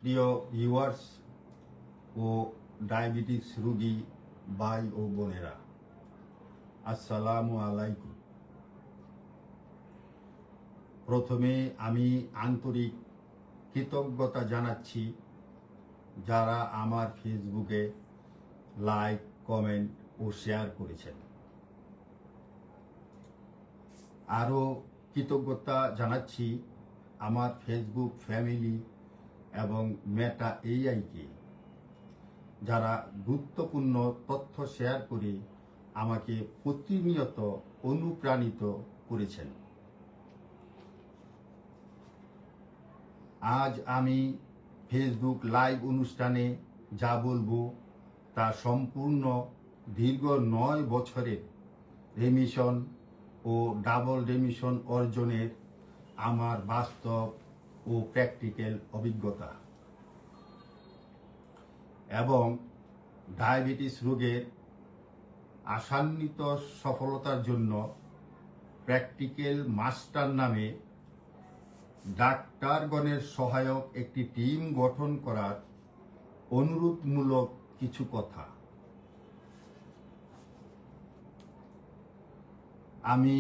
প্রিয় ভিউয়ার্স ও ডায়াবেটিস রোগী ভাই ও বোনেরা, আসসালামু আলাইকুম। প্রথমে আমি আন্তরিক কৃতজ্ঞতা জানাচ্ছি যারা আমার ফেসবুকে লাইক, কমেন্ট ও শেয়ার করেছেন। আরও কৃতজ্ঞতা জানাচ্ছি আমার ফেসবুক ফ্যামিলি এবং মেটা এআইকে, যারা গুরুত্বপূর্ণ তথ্য শেয়ার করে আমাকে প্রতিনিয়ত অনুপ্রাণিত করেছেন। আজ আমি ফেসবুক লাইভ অনুষ্ঠানে যা বলবো তা সম্পূর্ণ দীর্ঘ 9 বছরের রেমিশন ও ডাবল রেমিশন অর্জনের আমার বাস্তব ও প্র্যাকটিক্যাল অভিজ্ঞতা এবং ডায়াবেটিস রোগের আশান্বিত সফলতার জন্য প্র্যাকটিক্যাল মাস্টার নামে ডাক্তারগণের সহায়ক একটি টিম গঠন করার অনুরোধমূলক কিছু কথা। আমি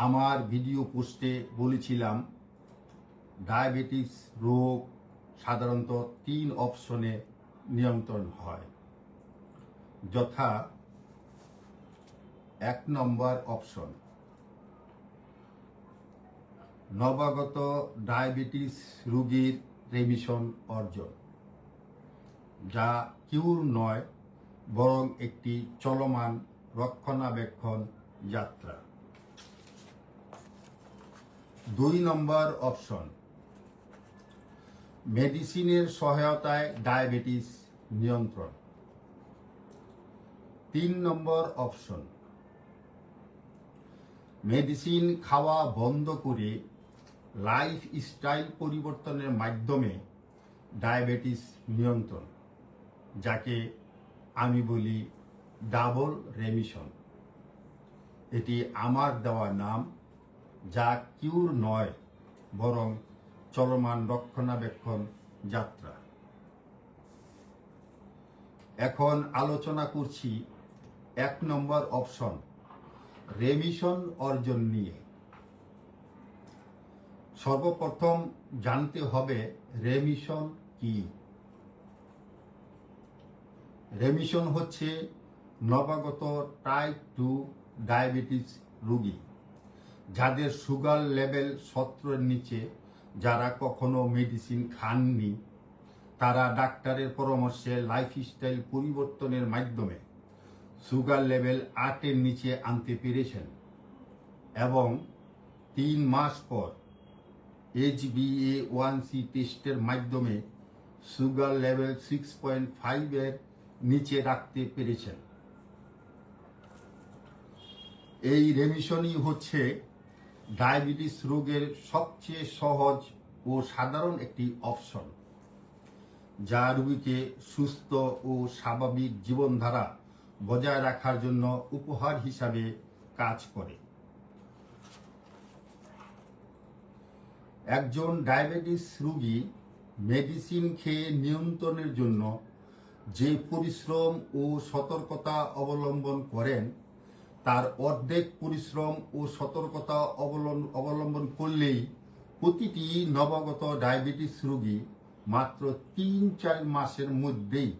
আমার ভিডিও পোস্টে বলেছিলাম ডায়াবেটিস রোগ সাধারণত 3 অপশনে নিয়ন্ত্রণ হয়, যথা 1 নম্বর অপশন, নবাগত ডায়াবেটিস রোগীর রেমিশন অর্জন, যা কিউর নয় বরং একটি চলমান রক্ষণাবেক্ষণ যাত্রা। 2 নম্বর অপশন, মেডিসিনের সহায়তায় ডায়াবেটিস নিয়ন্ত্রণ। 3 নম্বর অপশন, মেডিসিন খাওয়া বন্ধ করে লাইফস্টাইল পরিবর্তনের মাধ্যমে ডায়াবেটিস নিয়ন্ত্রণ, যাকে আমি বলি ডাবল রেমিশন। এটি আমার দেওয়া নাম, যা কিউর নয় বরং চলমান রক্ষণাবেক্ষণ যাত্রা। এখন আলোচনা করছি 1 নম্বর অপশন, রেমিশন অর্জন নিয়ে। সর্বপ্রথম জানতে হবে রেমিশন কি। রেমিশন হচ্ছে নবাগত টাইপ 2 ডায়াবেটিস রোগী যাদের সুগার লেভেল 17-এর নিচে, যারা কখনো মেডিসিন খাননি, তারা ডাক্তারের পরামর্শে লাইফস্টাইল পরিবর্তনের মাধ্যমে সুগার লেভেল 8-এর নিচে আনতে পেরেছেন এবং 3 মাস পর HbA1c টেস্টের মাধ্যমে সুগার লেভেল 6.5-এর নিচে রাখতে পেরেছেন। এই রেমিশনই হচ্ছে ডায়াবেটিস রোগের সবচেয়ে সহজ ও সাধারণ একটি অপশন, যা রোগীকে সুস্থ ও স্বাভাবিক জীবনধারা বজায় রাখার জন্য উপহার হিসাবে কাজ করে। একজন ডায়াবেটিস রোগী মেডিসিন খেয়ে নিয়ন্ত্রণের জন্য যে পরিশ্রম ও সতর্কতা অবলম্বন করেন, তার অর্ধেক পরিশ্রম ও সতর্কতা অবলম্বন করলেই প্রতিটি নবাগত ডায়াবেটিস রোগী মাত্র 3-4 মাসের মধ্যেই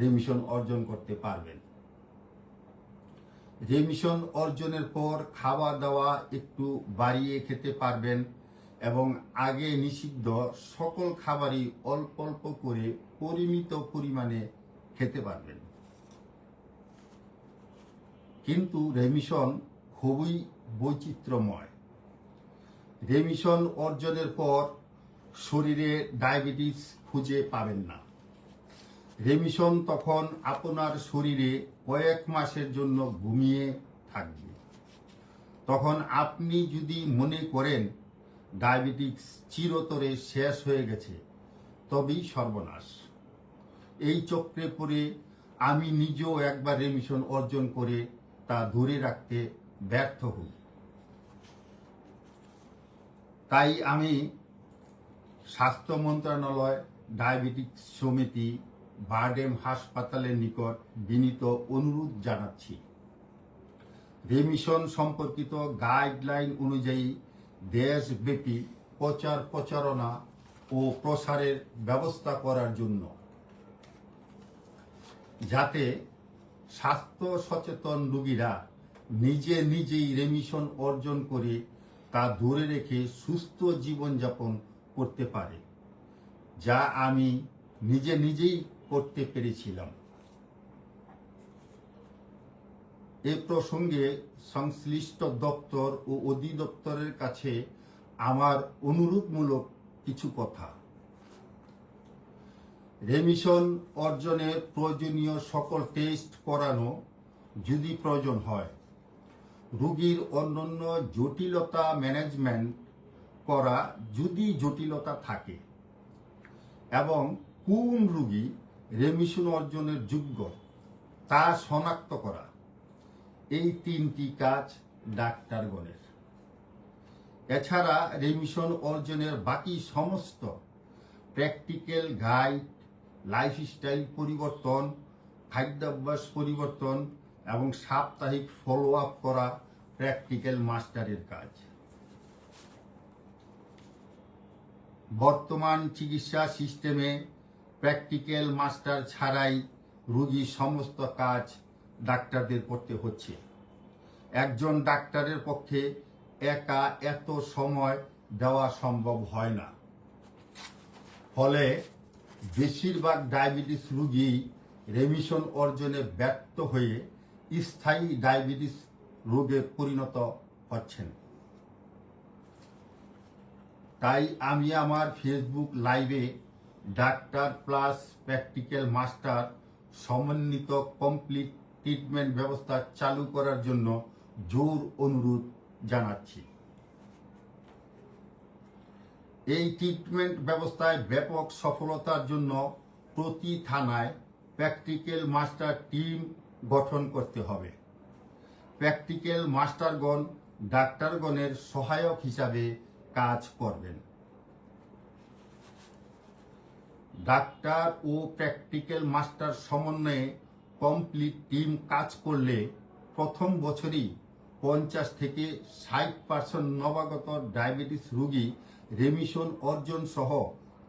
রেমিশন অর্জন করতে পারবেন। রেমিশন অর্জনের পর খাওয়া দাওয়া একটু বাড়িয়ে খেতে পারবেন এবং আগে নিষিদ্ধ সকল খাবারই অল্প অল্প করে পরিমিত পরিমাণে খেতে পারবেন। কিন্তু রেমিশন খুবই বৈচিত্র্যময়। রেমিশন অর্জনের পর শরীরে ডায়াবেটিস খুঁজে পাবেন না। রেমিশন তখন আপনার শরীরে কয়েক মাসের জন্য ঘুমিয়ে থাকবে। তখন আপনি যদি মনে করেন ডায়াবেটিস চিরতরে শেষ হয়ে গেছে, তবেই সর্বনাশ। এই চক্রে পড়ে আমি নিজেও একবার রেমিশন অর্জন করে তা ধরে রাখতে ব্যর্থ হই। তাই আমি স্বাস্থ্য মন্ত্রণালয় ডায়াবেটিক সমিতি বারডেম হাসপাতালের নিকট বিনীত অনুরোধ জানাচ্ছি, রেমিশন সম্পর্কিত গাইডলাইন অনুযায়ী দেশব্যাপী প্রচারণা ও প্রসারের ব্যবস্থা করার জন্য, যাতে স্বাস্থ্য সচেতন রোগীরা নিজেই রেমিশন অর্জন করে তা ধরে রেখে সুস্থ জীবনযাপন করতে পারে, যা আমি নিজেই করতে পেরেছিলাম। এ প্রসঙ্গে সংশ্লিষ্ট দপ্তর ও অধিদপ্তরের কাছে আমার অনুরোধমূলক কিছু কথা। রেমিশন অর্জনে প্রয়োজনীয় সকল টেস্ট করানো যদি প্রয়োজন হয়, রোগীর অন্যান্য জটিলতা ম্যানেজমেন্ট করা যদি জটিলতা থাকে, এবং কোন রোগী রেমিশন অর্জনের যোগ্য তা শনাক্ত করা, এই 3টি কাজ ডাক্তারগণের। এছাড়া রেমিশন অর্জনের বাকি সমস্ত প্র্যাকটিক্যাল গাইড, লাইফস্টাইল পরিবর্তন, খাদ্যাভ্যাস পরিবর্তন এবং সাপ্তাহিক ফলো আপ করা প্র্যাকটিক্যাল মাস্টারের কাজ। বর্তমান চিকিৎসা সিস্টেমে প্র্যাকটিক্যাল মাস্টার ছাড়াই রোগীর সমস্ত কাজ ডাক্তারদের করতে হচ্ছে। একজন ডাক্তারের পক্ষে একা এত সময় দেওয়া সম্ভব হয় না। ফলে বেশিরভাগ ডায়াবেটিস রোগী রেমিশন অর্জনে ব্যর্থ হয়ে স্থায়ী ডায়াবেটিস রোগে পরিণত হচ্ছেন। তাই আমি আমার ফেসবুক লাইভে ডাক্তার প্লাস প্র্যাকটিক্যাল মাস্টার সমন্বিত কমপ্লিট ট্রিটমেন্ট ব্যবস্থা চালু করার জন্য জোর অনুরোধ জানাচ্ছি। এই ট্রিটমেন্ট ব্যবস্থায় ব্যাপক সফলতার জন্য প্রতি থানায় প্র্যাকটিক্যাল মাস্টার টিম গঠন করতে হবে। প্র্যাকটিক্যাল মাস্টারগণ ডাক্তারগণের সহায়ক হিসাবে কাজ করবেন। ডাক্তার ও প্র্যাকটিক্যাল মাস্টার সমন্বয়ে কমপ্লিট টিম কাজ করলে প্রথম বছরই 50 থেকে 60% নবাগত ডায়াবেটিস রোগী রেমিশন অর্জন সহ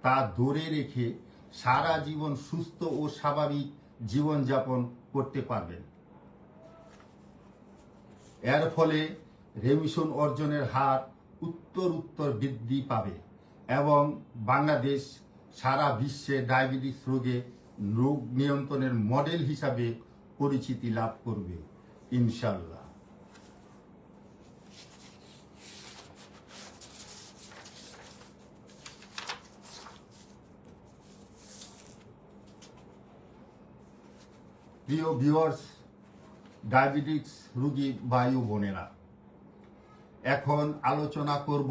তা ধরে রেখে সারা জীবন সুস্থ ও স্বাভাবিক জীবনযাপন করতে পারবেন। এর ফলে রেমিশন অর্জনের হার উত্তর বৃদ্ধি পাবে এবং বাংলাদেশ সারা বিশ্বে ডায়াবেটিস রোগ নিয়ন্ত্রণের মডেল হিসাবে পরিচিতি লাভ করবে ইনশাআল্লাহ। প্রিয় ভিউয়ার্স, ডায়াবেটিস রোগী ভাই ও বোনেরা, এখন আলোচনা করব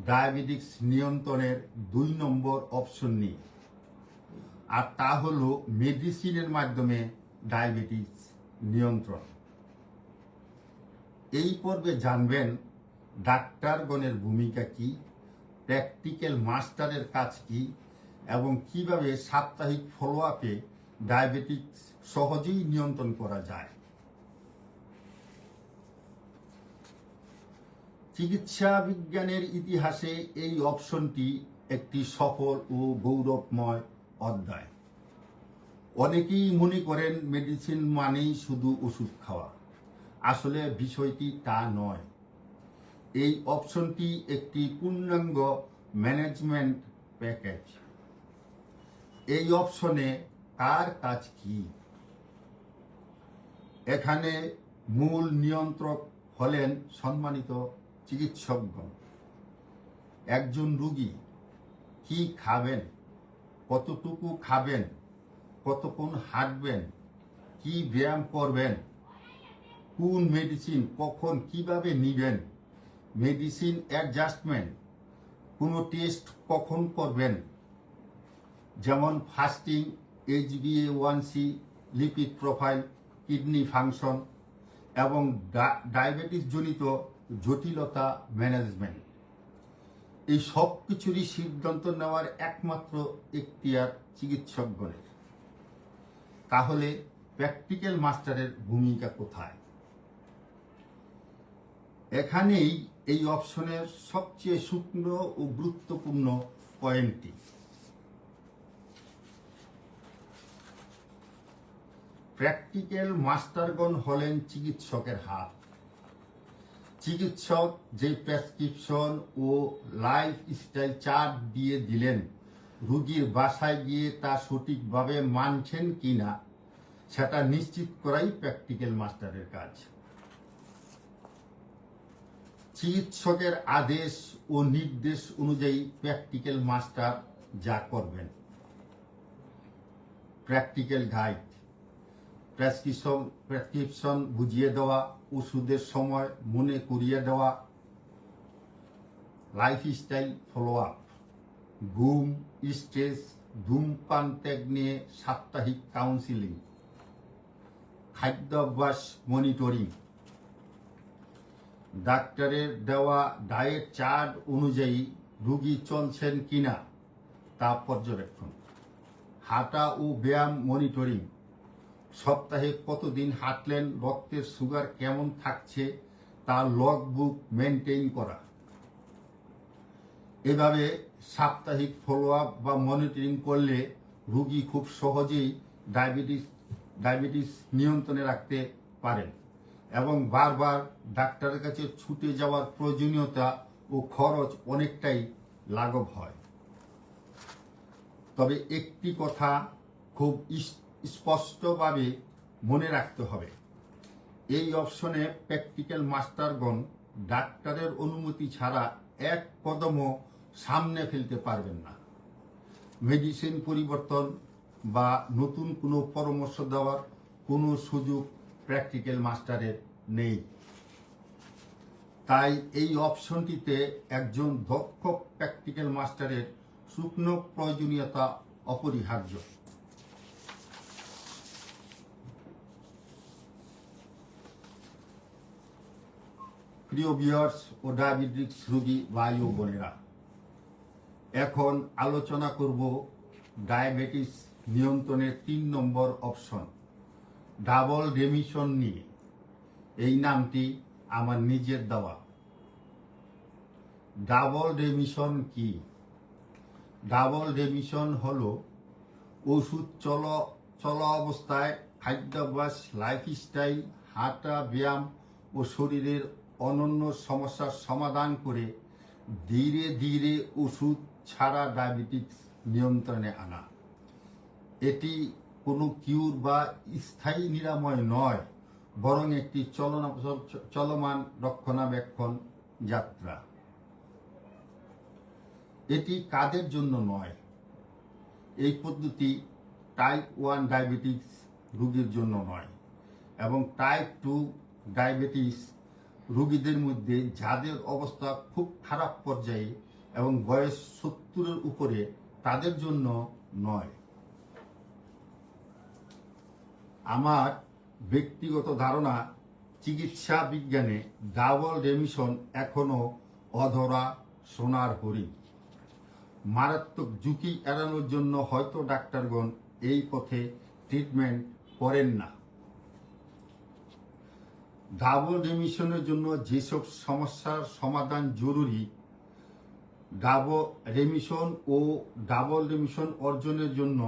ডায়াবেটিস নিয়ন্ত্রণের 2 নম্বর অপশন নিয়ে, আর তা হলো মেডিসিনের মাধ্যমে ডায়াবেটিস নিয়ন্ত্রণ। এই পর্বে জানবেন ডাক্তারগণের ভূমিকা কি, প্র্যাকটিক্যাল মাস্টারের কাজ কি, এবং কিভাবে সাপ্তাহিক ফলো আপে ডায়াবেটিস সহজেই নিয়ন্ত্রণ করা যায়। চিকিৎসা বিজ্ঞানের ইতিহাসে এই অপশনটি একটি সফল ও গৌরবময় অধ্যায়। অনেকেই মনে করেন মেডিসিন মানেই শুধু ওষুধ খাওয়া। আসলে বিষয়টি তা নয়। এই অপশনটি একটি পূর্ণাঙ্গ ম্যানেজমেন্ট প্যাকেজ। এই অপশনে কার কাজ কি? এখানে মূল নিয়ন্ত্রক হলেন সম্মানিত চিকিৎসকগণ। একজন রোগী কি খাবেন, কতটুকু খাবেন, কতক্ষণ হাঁটবেন, কি ব্যায়াম করবেন, কোন মেডিসিন কখন কিভাবে নিবেন, মেডিসিন অ্যাডজাস্টমেন্ট, কোনো টেস্ট কখন করবেন, যেমন fasting, HbA1c, lipid profile, kidney function এবং ডায়াবেটিস জনিত জটিলতা ম্যানেজমেন্ট। এই সব কিছুরই সিদ্ধান্ত নেওয়ার একমাত্র এখতিয়ার চিকিৎসকগণের। তাহলে প্র্যাকটিক্যাল মাস্টারের ভূমিকা কোথায়? এখানেই এই অপশনের সবচেয়ে সূক্ষ্ম ও গুরুত্বপূর্ণ পয়েন্টটি। প্র্যাকটিক্যাল মাস্টারগণ হলেন চিকিৎসকের হাত। চিকিৎসক যে প্রেসক্রিপশন ও লাইফস্টাইল চার্ট দিয়ে দিলেন, রোগীর বাসায় গিয়ে তা সঠিকভাবে মানছেন কিনা সেটা নিশ্চিত করাই প্র্যাকটিক্যাল মাস্টারের কাজ। চিকিৎসকের আদেশ ও নির্দেশ অনুযায়ী প্র্যাকটিক্যাল মাস্টার যা করবেন। প্র্যাকটিক্যাল গাইড, প্রেসক্রিপশন বুঝিয়ে দেওয়া, ওষুধের সময় মনে করিয়ে দেওয়া, লাইফস্টাইল ফলো আপ, ঘুম, স্ট্রেস, ধূমপান ত্যাগ নিয়ে সাপ্তাহিক কাউন্সিলিং, খাদ্যাভ্যাস মনিটরিং, ডাক্তারের দেওয়া ডায়েট চার্ট অনুযায়ী রোগী চলছেন কিনা তা পর্যবেক্ষণ, হাঁটা ও ব্যায়াম মনিটরিং, সপ্তাহে কতদিন হাঁটলেন, রক্তের সুগার কেমন থাকছে তার লগ বুক মেনটেইন করা। এভাবে সাপ্তাহিক ফলো আপ বা মনিটরিং করলে রোগী খুব সহজেই ডায়াবেটিস নিয়ন্ত্রণে রাখতে পারেন এবং বারবার ডাক্তারের কাছে ছুটে যাওয়ার প্রয়োজনীয়তা ও খরচ অনেকটাই লাঘব হয়। তবে একটি কথা খুব স্পষ্টভাবে মনে রাখতে হবে, এই অপশনে প্র্যাকটিক্যাল মাস্টারগণ ডাক্তারের অনুমতি ছাড়া এক কদমও সামনে ফেলতে পারবেন না। মেডিসিন পরিবর্তন বা নতুন কোনো পরামর্শ দেওয়ার কোনো সুযোগ প্র্যাকটিক্যাল মাস্টারের নেই। তাই এই অপশনটিতে একজন দক্ষ প্র্যাকটিক্যাল মাস্টারের সূক্ষ্ম প্রয়োজনীয়তা অপরিহার্য। প্রিয় ভিউয়ার্স ও ডায়াবেটিস রোগী ভাই ও বোনেরা, এখন আলোচনা করব ডায়াবেটিস নিয়ন্ত্রণের ৩ নম্বর অপশন, ডাবল রেমিশন নিয়ে। এই নামটি আমার নিজের দেওয়া। ডাবল রেমিশন কি? ডাবল রেমিশন হলো ওষুধ চলা অবস্থায় খাদ্যাভ্যাস, লাইফস্টাইল, হাঁটা, ব্যায়াম ও শরীরের অনন্য সমস্যার সমাধান করে ধীরে ধীরে ওষুধ ছাড়া ডায়াবেটিস নিয়ন্ত্রণে আনা। এটি কোনো কিউর বা স্থায়ী নিরাময় নয়, বরং একটি চলমান রক্ষণাবেক্ষণ যাত্রা। এটি কাদের জন্য নয়? এই পদ্ধতি টাইপ 1 ডায়াবেটিস রোগীর জন্য নয় এবং টাইপ 2 ডায়াবেটিস রোগীদের মধ্যে যাদের অবস্থা খুব খারাপ পর্যায়ে এবং বয়স 70-এর উপরে তাদের জন্য নয়। আমার ব্যক্তিগত ধারণা, চিকিৎসা বিজ্ঞানে ডাবল রেমিশন এখনো অধরা সোনার হরিণ। মারাত্মক ঝুঁকি এড়ানোর জন্য হয়তো ডাক্তারগণ এই পথে ট্রিটমেন্ট করেন না। ডাবল রেমিশনের জন্য যেসব সমস্যার সমাধান জরুরি, ডাবল রেমিশন অর্জনের জন্য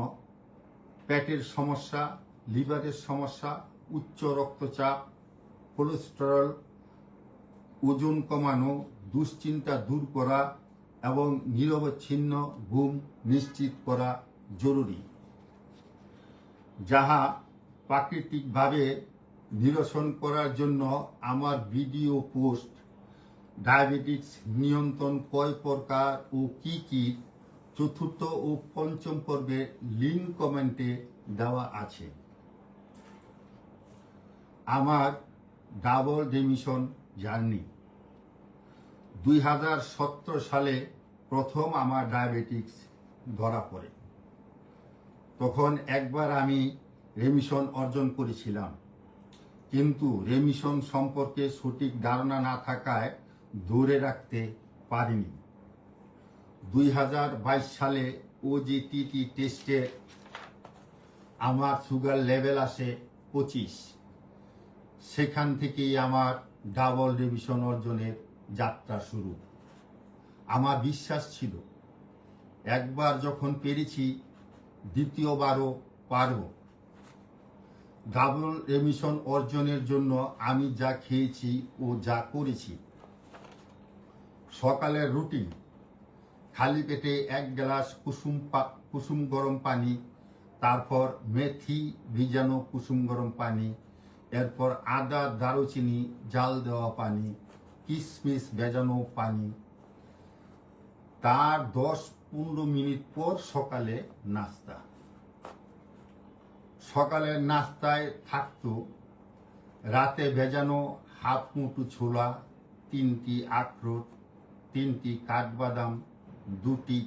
পেটের সমস্যা, লিভারের সমস্যা, উচ্চ রক্তচাপ, কোলেস্টেরল, ওজন কমানো, দুশ্চিন্তা দূর করা এবং নিরবচ্ছিন্ন ঘুম নিশ্চিত করা জরুরি, যাহা প্রাকৃতিকভাবে নিরসন করার জন্য আমার ভিডিও পোস্ট ডায়াবেটিস নিয়ন্ত্রণ কয় প্রকার ও কি কি 4র্থ ও 5ম পর্বে লিঙ্ক কমেন্টে দেওয়া আছে। আমার ডাবল রেমিশন জার্নি। 2017 সালে প্রথম আমার ডায়াবেটিস ধরা পড়ে। তখন একবার আমি রেমিশন অর্জন করেছিলাম, কিন্তু রেমিশন সম্পর্কে সঠিক ধারণা না থাকায় ধরে রাখতে পারিনি। 2022 সালে ওজিটিটি টেস্টে আমার সুগার লেভেল আসে 25। সেখান থেকেই আমার ডাবল রিভিশন অর্জনের যাত্রা শুরু। আমার বিশ্বাস ছিল একবার যখন পেরেছি দ্বিতীয়বারও পারব। ডাবল রিভিশন অর্জনের জন্য আমি যা খেয়েছি ও যা করেছি: সকালের রুটিন, খালি পেটে 1 গ্লাস কুসুম গরম পানি, তারপর মেথি ভিজানো কুসুম গরম পানি, এরপর আদা দারুচিনি জাল দেওয়া পানি, কিশমিশ ভেজানো পানি, তার 10-15 মিনিট পর সকালে নাস্তা। সকালের নাস্তায় থাকতো রাতে ভেজানো হাফ মুঠো ছোলা, 3টি আখরোট, 3টি কাঠবাদাম, 2টি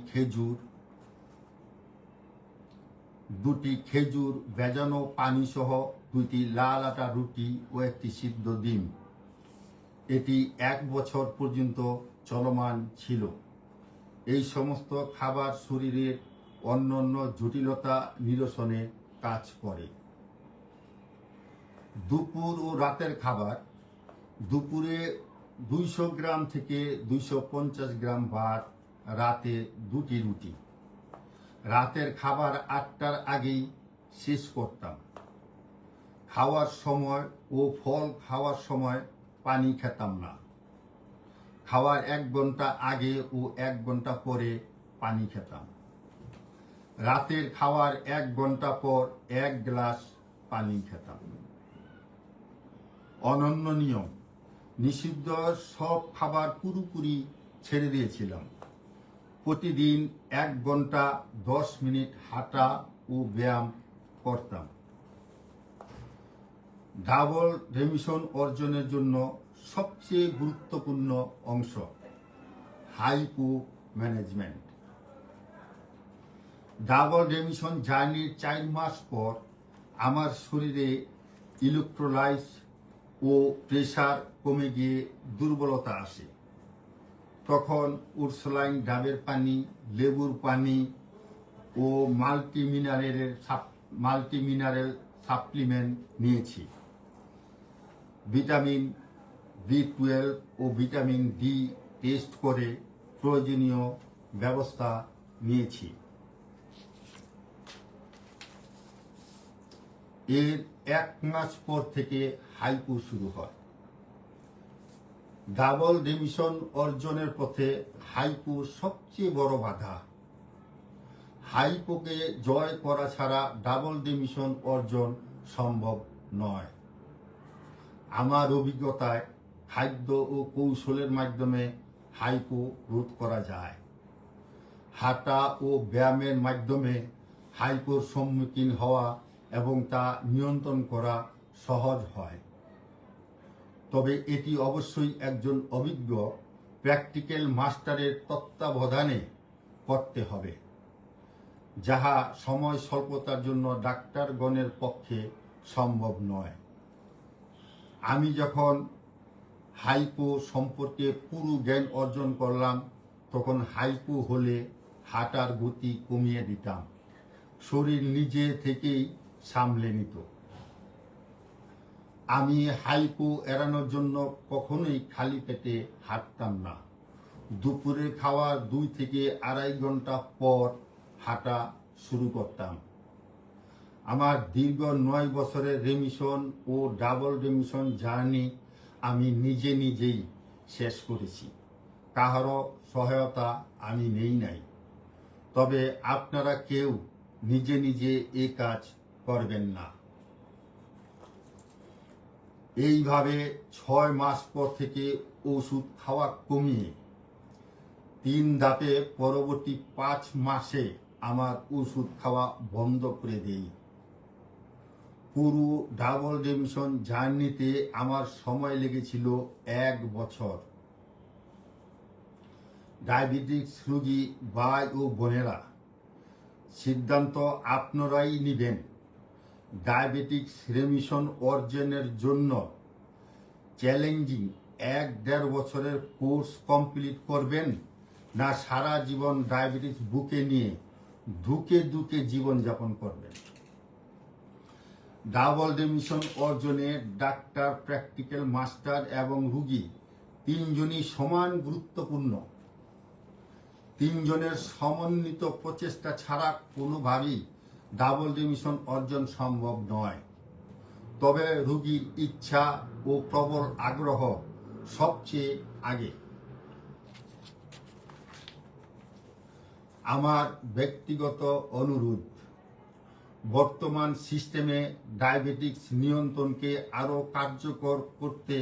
খেজুর ভেজানো পানি সহ 2টি লাল আটা রুটি ও 1টি সিদ্ধ ডিম। এটি 1 বছর পর্যন্ত চলমান ছিল। এই সমস্ত খাবার শরীরের অন্যান্য জটিলতা নিরসনে কাজ করে। দুপুর ও রাতের খাবার: দুপুরে 200 গ্রাম থেকে 250 গ্রাম ভাত, রাতে 2টি রুটি। রাতের খাবার 8টার আগেই শেষ করতাম। খাওয়ার সময় ও ফল খাওয়ার সময় পানি খেতাম না। খাওয়ার 1 ঘন্টা আগে ও 1 ঘন্টা পরে পানি খেতাম। রাতের খাওয়ার 1 ঘন্টা পর 1 গ্লাস পানি খেতাম। অনন্য নিয়ম: নিষিদ্ধ সব খাবার পুরোপুরি ছেড়ে দিয়েছিলাম। প্রতিদিন 1 ঘন্টা 10 মিনিট হাঁটা ও ব্যায়াম করতাম। ডাবল রিভিশন অর্জনের জন্য সবচেয়ে গুরুত্বপূর্ণ অংশ: হাইপো ম্যানেজমেন্ট। ডাবল রিভিশন জার্নির 4 মাস পর আমার শরীরে ইলেকট্রোলাইট ও প্রেসার কমে গিয়ে দুর্বলতা আসে। তখন উরসুলাইন ডাবের পানি, লেবুর পানি ও মাল্টিমিনারেল সাপ্লিমেন্ট নিয়েছি। ভিটামিন B12 ও ভিটামিন ডি টেস্ট করে প্রয়োজনীয় ব্যবস্থা নিয়েছি। এর 1 মাস পর থেকে হাইপো শুরু হয়। ডাবল রিভিশন অর্জনের পথে হাইপো সবচেয়ে বড় বাধা। হাইপোকে জয় করা ছাড়া ডাবল রিভিশন অর্জন সম্ভব নয়। আমার অভিজ্ঞতায় খাদ্য ও কৌশলের মাধ্যমে হাইপো রোধ করা যায়। হাঁটা ও ব্যায়ামের মাধ্যমে হাইপোর সম্মুখীন হওয়া এবং তা নিয়ন্ত্রণ করা সহজ হয়। তবে এটি অবশ্যই একজন অভিজ্ঞ প্র্যাকটিক্যাল মাস্টারের তত্ত্বাবধানে করতে হবে, যাহা সময় স্বল্পতার জন্য ডাক্তারগণের পক্ষে সম্ভব নয়। আমি যখন হাইপো সম্পর্কে পুরো জ্ঞান অর্জন করলাম, তখন হাইপো হলে হাঁটার গতি কমিয়ে দিতাম। শরীর নিজে থেকেই সামলে নিত। আমি হাইপো এড়ানোর জন্য কখনোই খালি পেটে হাঁটতাম না। দুপুরে খাওয়ার 2 থেকে 2.5 ঘন্টা পর হাঁটা শুরু করতাম। আমার দীর্ঘ 9 বছরের remission O double remission journey আমি নিজেই শেষ করেছি। কাহারও সহায়তা আমি নেই নাই। তবে আপনারা কেউ নিজে এই কাজ করবেন না। এইভাবে 6 মাস পর থেকে ওষুধ খাওয়া কমিয়ে 3 ধাপে পরবর্তী 5 মাসে আমার ওষুধ খাওয়া বন্ধ করে দেই। পুরো ডাবল রিমিশন জার্নিতে আমার সময় লেগেছিল 1 বছর। ডায়াবেটিস রোগী ভাই ও বোনেরা, সিদ্ধান্ত আপনারাই নেবেন। ডায়াবেটিক্স রিমিশন অর্জনের জন্য চ্যালেঞ্জিং 1-1.5 বছরের কোর্স কমপ্লিট করবেন, না সারা জীবন ডায়াবেটিস বুকে নিয়ে ধুকে ধুকে জীবনযাপন করবেন। ডাবল ডিমিশন অর্জনে ডাক্তার, প্র্যাকটিক্যাল মাস্টার এবং রুগী তিনজনই সমান গুরুত্বপূর্ণ। তিনজনের সমন্বিত প্রচেষ্টা ছাড়া কোনোভাবেই ডাবল ডিমিশন অর্জন সম্ভব নয়। তবে রুগীর ইচ্ছা ও প্রবল আগ্রহ সবচেয়ে আগে। আমার ব্যক্তিগত অনুরোধ, বর্তমান সিস্টেমে ডায়াবেটিক্স নিয়ন্ত্রণকে আরও কার্যকর করতে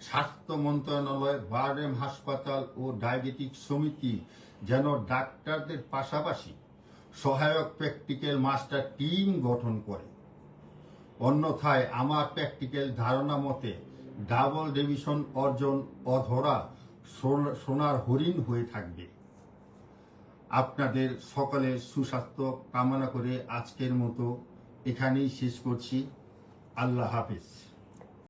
স্বাস্থ্য মন্ত্রণালয়, বারডেম হাসপাতাল ও ডায়াবেটিক সমিতি যেন ডাক্তারদের পাশাপাশি সহায়ক প্র্যাকটিক্যাল মাস্টার টিম গঠন করে। অন্যথায় আমার প্র্যাকটিক্যাল ধারণা মতে ডাবল ডিমিশন অর্জন অধরা সোনার হরিণ হয়ে থাকবে। আপনাদের সকলের সুস্বাস্থ্য কামনা করে আজকের মতো এখানেই শেষ করছি। আল্লাহ হাফেজ।